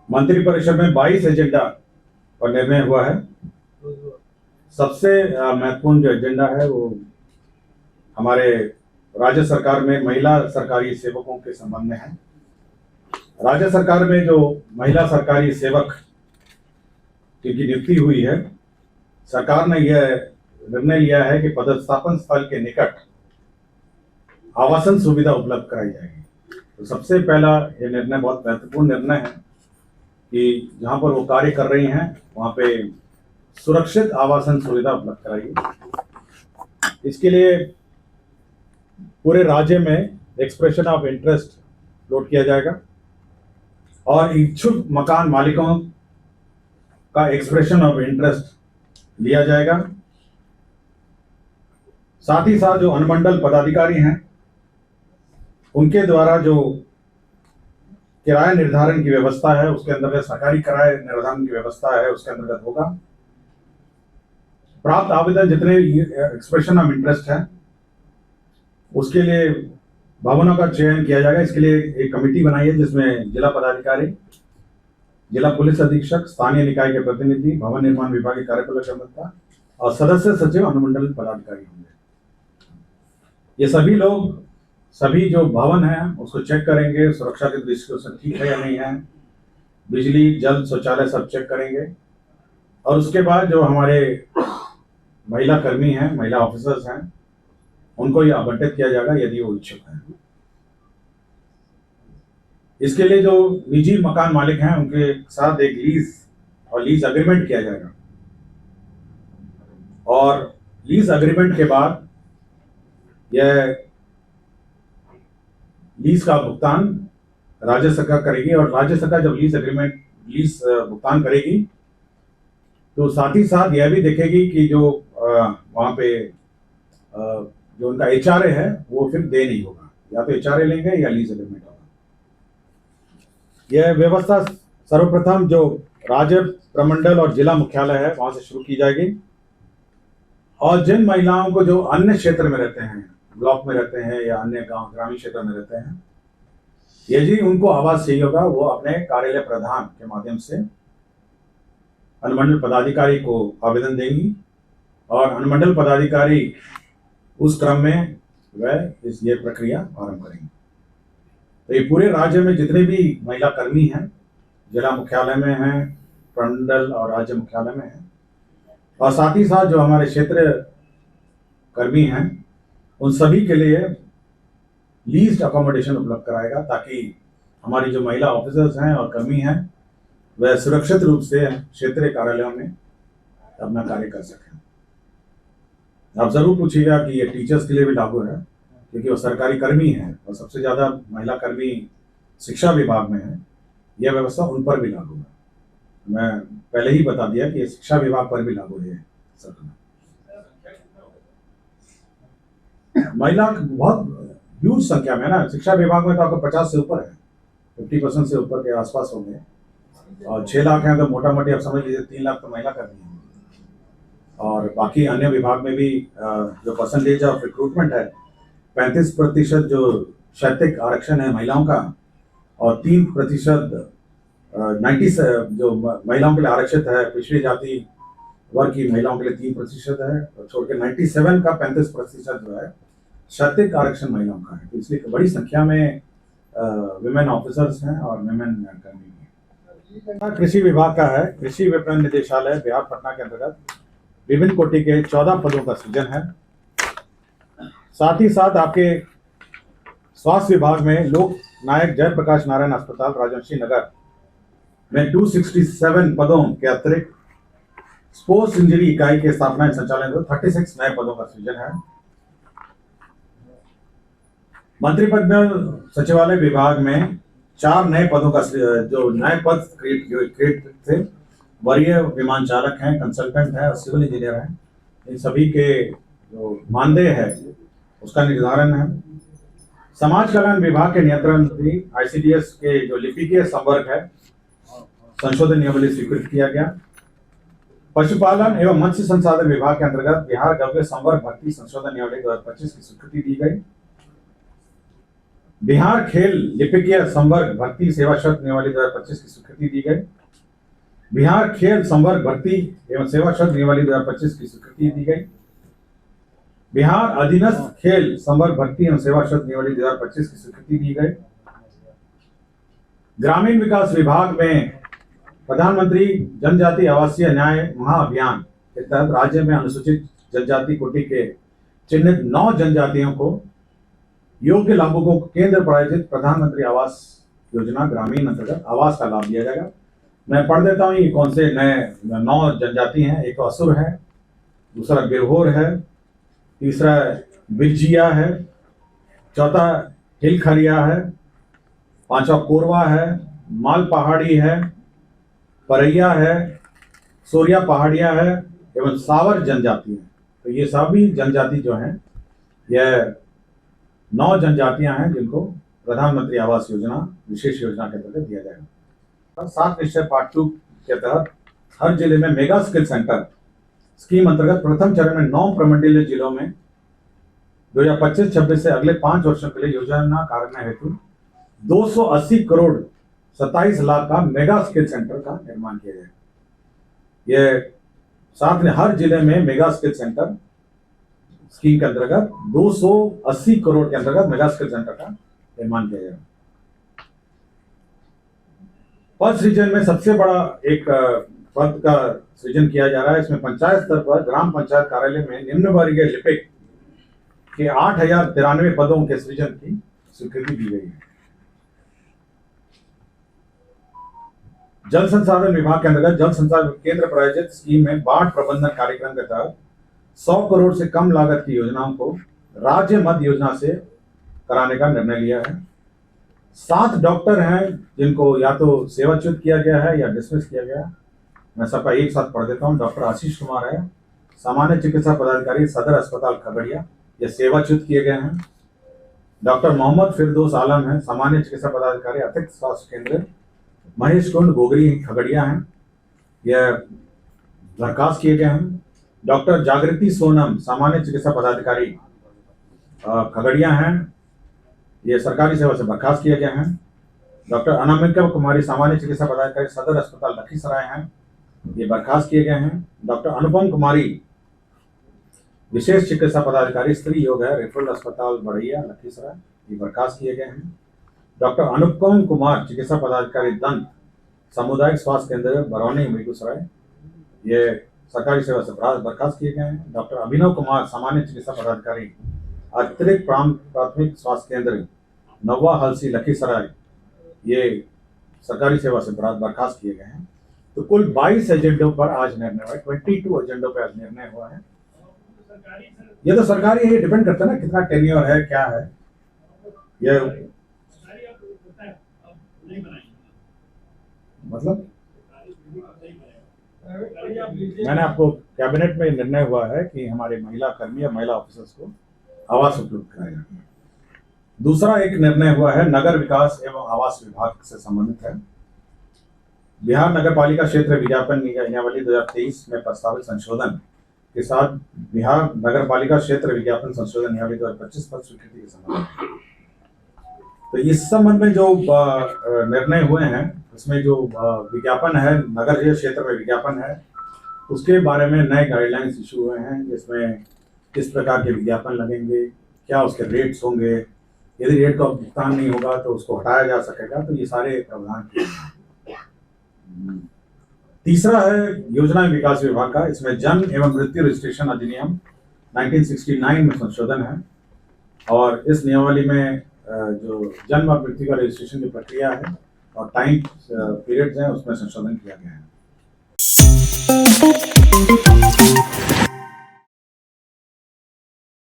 मंत्रिपरिषद में 22 एजेंडा पर निर्णय हुआ है। सबसे महत्वपूर्ण जो एजेंडा है वो हमारे राज्य सरकार में महिला सरकारी सेवकों के संबंध में है। राज्य सरकार में जो महिला सरकारी सेवक की नियुक्ति हुई है, सरकार ने यह निर्णय लिया है कि पदस्थापन स्थल के निकट आवासन सुविधा उपलब्ध कराई जाएगी। तो सबसे पहला ये निर्णय बहुत महत्वपूर्ण निर्णय है कि जहां पर वो कार्य कर रही हैं वहां पे सुरक्षित आवासन सुविधा उपलब्ध कराई। इसके लिए पूरे राज्य में एक्सप्रेशन ऑफ इंटरेस्ट लोड किया जाएगा और इच्छुक मकान मालिकों का एक्सप्रेशन ऑफ इंटरेस्ट लिया जाएगा। साथ ही साथ जो अनुमंडल पदाधिकारी हैं उनके द्वारा जो किराया निर्धारण की व्यवस्था है उसके अंतर्गत सरकारी किराया निर्धारण की व्यवस्था है उसके अंतर्गत होगा। प्राप्त आवेदन जितने एक्सप्रेशन ऑफ इंटरेस्ट है उसके लिए भवनों का चयन किया जाएगा। इसके लिए एक कमेटी बनाई है जिसमें जिला पदाधिकारी, जिला पुलिस अधीक्षक, स्थानीय निकाय के प्रतिनिधि, भवन निर्माण विभाग के कार्यपालक अभियंता और सदस्य सचिव अनुमंडल पदाधिकारी होंगे। ये सभी लोग सभी जो भवन है उसको चेक करेंगे, सुरक्षा की दृष्टि से ठीक है या नहीं है, बिजली, जल, शौचालय सब चेक करेंगे। और उसके बाद जो हमारे महिला कर्मी हैं, महिला ऑफिसर्स हैं, उनको ये आवंटित किया जाएगा यदि वो इच्छुक हैं। इसके लिए जो निजी मकान मालिक हैं उनके साथ एक लीज अग्रीमेंट किया जाएगा और लीज अग्रीमेंट के बाद यह लीज का भुगतान राज्य सरकार करेगी और राज्य सरकार जब लीज भुगतान करेगी तो साथ ही साथ यह भी देखेगी कि जो वहां पे जो उनका एचआरए है वो फिर दे नहीं होगा, या तो एचआरए लेंगे या लीज एग्रीमेंट होगा। यह व्यवस्था सर्वप्रथम जो राज्य प्रमंडल और जिला मुख्यालय है वहां से शुरू की जाएगी और जिन महिलाओं को जो अन्य क्षेत्र में रहते हैं, ब्लॉक में रहते हैं या अन्य गांव ग्रामीण क्षेत्र में रहते हैं, यदि उनको आवास चाहिए होगा वो अपने कार्यालय प्रधान के माध्यम से अनुमंडल पदाधिकारी को आवेदन देंगी और अनुमंडल पदाधिकारी उस क्रम में वह ये प्रक्रिया आरंभ करेंगे। तो ये पूरे राज्य में जितने भी महिला कर्मी हैं, जिला मुख्यालय में हैं, प्रमंडल और राज्य मुख्यालय में हैं, और साथ ही साथ जो हमारे क्षेत्र कर्मी हैं उन सभी के लिए लीज्ड अकोमोडेशन उपलब्ध कराएगा ताकि हमारी जो महिला ऑफिसर्स हैं और कर्मी हैं वह सुरक्षित रूप से क्षेत्रीय कार्यालयों में अपना कार्य कर सकें। आप जरूर पूछिएगा कि ये टीचर्स के लिए भी लागू है क्योंकि वो सरकारी कर्मी हैं और सबसे ज्यादा महिला कर्मी शिक्षा विभाग में है। यह व्यवस्था उन पर भी लागू है। मैं पहले ही बता दिया कि ये शिक्षा विभाग पर भी लागू है। महिला बहुत ह्यूज संख्या में ना, शिक्षा विभाग में तो आपको 50 से ऊपर है, 50% से ऊपर के आसपास होंगे और 6 लाख हैं तो मोटा मोटी आप समझ लीजिए 3 लाख तो महिला कर्मी हैं। और बाकी अन्य विभाग में भी जो परसेंटेज ऑफ रिक्रूटमेंट है 35% जो शैक्षिक आरक्षण है महिलाओं का और 3% 90 जो महिलाओं के लिए आरक्षित है, पिछड़ी जाति वर्ग की महिलाओं के लिए 3% है और छोड़ के 97 का 35% जो है शैक्षिक आरक्षण महिलाओं का है। तो इसलिए बड़ी संख्या में विमेन ऑफिसर्स हैं और विमेन कर्मी हैं। कृषि विभाग का है, कृषि विपणन निदेशालय बिहार पटना के अंतर्गत विभिन्न कोटि के 14 पदों का सृजन है। साथ ही साथ आपके स्वास्थ्य विभाग में लोक नायक जयप्रकाश नारायण अस्पताल राजवंशी नगर में 267 पदों के अतिरिक्त स्पोर्ट्स इंजरी इकाई के स्थापना संचालन 36 नए पदों का सृजन है। मंत्रिपरिषद सचिवालय विभाग में 4 नए पदों का जो नए पद क्रिएट थे, वरीय विमान चालक हैं, कंसल्टेंट है और सिविल इंजीनियर हैं। इन सभी के जो मानदेय है उसका निर्धारण है। समाज कल्याण विभाग के नियंत्रण आईसीडीएस के जो लिपिकीय संवर्ग है संशोधन नियमावली स्वीकृत किया गया। पशुपालन एवं मत्स्य संसाधन विभाग के अंतर्गत बिहार गव्य संवर्ग भर्ती संशोधन नियमावली 2025 की स्वीकृति दी गई। बिहार खेल लिपिकीय संवर्ग भर्ती सेवा शर्त नियमावली 2025 की स्वीकृति दी गई। बिहार खेल संवर्ग भर्ती एवं सेवा शर्त नियमावली 2025 की स्वीकृति दी गई। बिहार अधीनस्थ खेल संवर्ग भर्ती एवं सेवा शर्त नियमावली 2025 की स्वीकृति दी गई। ग्रामीण विकास विभाग में प्रधानमंत्री जनजाति आवासीय न्याय महाअभियान के तहत राज्य में अनुसूचित जनजाति कोटि के चिन्हित 9 जनजातियों को योग्य लाभुकों को केंद्र प्रायोजित प्रधानमंत्री आवास योजना ग्रामीण अंतर्गत आवास का लाभ दिया जाएगा। मैं पढ़ देता हूँ ये कौन से नए 9 जनजाति हैं। एक तो असुर है, दूसरा बिरहोर है, तीसरा बिरजिया है, चौथा हिलखरिया है, पांचवा कोरवा है, माल पहाड़ी है, परैया है, सोरिया पहाड़िया है एवं सावर जनजाति है। तो ये सभी जनजाति जो हैं यह 9 जनजातियां हैं जिनको प्रधानमंत्री आवास योजना विशेष योजना के तहत दिया जाएगा। 7 निश्चय पार्ट 2 के तहत हर जिले में मेगा स्किल सेंटर स्कीम अंतर्गत प्रथम चरण में 9 प्रमंडलीय जिलों में 2025-26 से अगले 5 वर्षों के लिए योजना कार्यान्वयन हेतु 280 करोड़ 27 लाख का मेगा स्किल सेंटर का निर्माण किया जाएगा। यह साथ में हर जिले में मेगा स्किल सेंटर स्कीम के अंतर्गत 280 करोड़ के अंतर्गत मेगा स्किल सेंटर का निर्माण किया जाएगा। पद सृजन में सबसे बड़ा एक पद का सृजन किया जा रहा है। इसमें पंचायत स्तर पर ग्राम पंचायत कार्यालय में निम्न वर्गीय लिपिक के 8093 पदों के सृजन की स्वीकृति दी गई है। जल संसाधन विभाग के अंतर्गत जल संसाधन केंद्र प्रायोजित स्कीम में बाढ़ प्रबंधन कार्यक्रम के तहत 100 करोड़ से कम लागत की योजनाओं को राज्य मध्य योजना से कराने का निर्णय लिया है। 7 डॉक्टर हैं जिनको या तो सेवाच्युत किया गया है या डिसमिस किया गया है। मैं सबका एक साथ पढ़ देता हूँ। डॉक्टर आशीष कुमार है, सामान्य चिकित्सा पदाधिकारी सदर अस्पताल खगड़िया, ये सेवाच्युत किए गए हैं। डॉक्टर मोहम्मद फिरदौस आलम है, सामान्य चिकित्सा पदाधिकारी अतिरिक्त स्वास्थ्य केंद्र महेश कुंड गोगरी खगड़िया हैं, यह बर्खास्त किए गए हैं। डॉक्टर जागृति सोनम सामान्य चिकित्सा पदाधिकारी खगड़िया हैं, ये सरकारी सेवा से बर्खास्त किए गए हैं। डॉक्टर अनामिका कुमारी सामान्य चिकित्सा पदाधिकारी सदर अस्पताल लखीसराय हैं, ये बर्खास्त किए गए हैं। डॉक्टर अनुपम कुमारी विशेष चिकित्सा पदाधिकारी स्त्री योग है, रेफरल अस्पताल बढ़ैया लखीसराय, ये बर्खास्त किए गए हैं। डॉक्टर अनुपम कुमार चिकित्सा पदाधिकारी दंत सामुदायिक स्वास्थ्य केंद्र बरौनी बेगूसराय, ये सरकारी सेवा से बर्खास्त किए गए हैं। डॉक्टर अभिनव कुमार सामान्य चिकित्सा पदाधिकारी अतिरिक्त प्राथमिक स्वास्थ्य केंद्र नवा हलसी लखीसराय, ये सरकारी सेवा से बर्खास्त किए गए हैं। तो कुल 22 एजेंडों पर आज निर्णय हुआ है, 22 एजेंडों पर आज निर्णय हुआ है। ये तो सरकारी है, ये डिपेंड करता है ना कितना टेन्योर है, क्या है। ये मतलब मैंने आपको कैबिनेट में निर्णय हुआ है कि हमारे महिला कर्मी या महिला ऑफिसर्स को आवास उपलब्ध कराया जाए। दूसरा एक निर्णय हुआ है नगर विकास एवं आवास विभाग से संबंधित है। बिहार नगर पालिका क्षेत्र विज्ञापन नियमावली 2023 में प्रस्तावित संशोधन के साथ बिहार नगर पालिका क्षेत्र विज्ञापन संशोधन नियमावली 2025 पर स्वीकृति के संबंध। तो इस संबंध में जो निर्णय हुए हैं उसमें जो विज्ञापन है, नगर क्षेत्र में विज्ञापन है, उसके बारे में नए गाइडलाइंस इशू हुए हैं, जिसमें किस प्रकार के विज्ञापन लगेंगे, क्या उसके रेट्स होंगे, यदि रेट का भुगतान नहीं होगा तो उसको हटाया जा सकेगा। तो ये सारे प्रावधान किए हैं। तीसरा है योजना विकास विभाग का, इसमें जन्म एवं मृत्यु रजिस्ट्रेशन अधिनियम 1969 में संशोधन है और इस नियमावली में जो जन्म और मृत्यु का रजिस्ट्रेशन की प्रक्रिया है और टाइम पीरियड्स हैं उसमें संशोधन किया गया है।